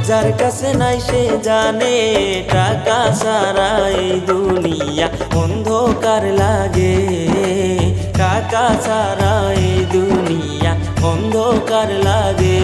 যার কাছে নাই সে জানে টাকা ছাড়া এই দুনিয়া অন্ধকার লাগে। টাকা ছাড়া এই দুনিয়া অন্ধকার লাগে।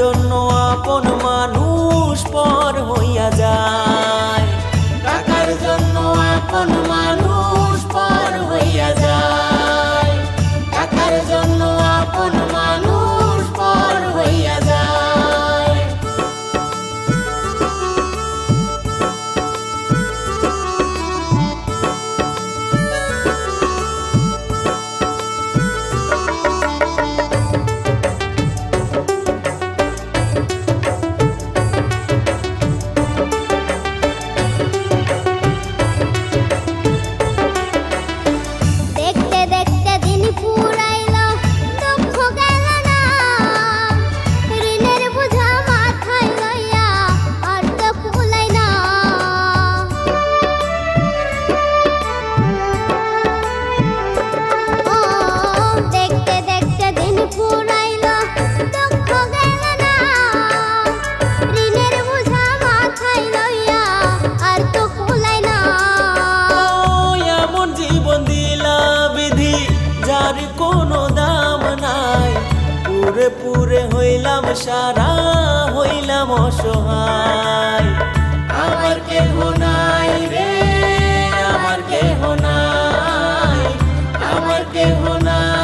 জন্য আপন মানুষ পর হইয়া যায়। টাকার জন্য আপন মানুষ পর হইয়া যায়। টাকার জন্য আপন মানুষ পর হইয়া যায়। কোনো দাম নাই, পুরে পুরে হইলাম সারা, হইলাম অসহায়। আমার কেহ নাই রে, আমার কেহ নাই, আমার কেহ নাই।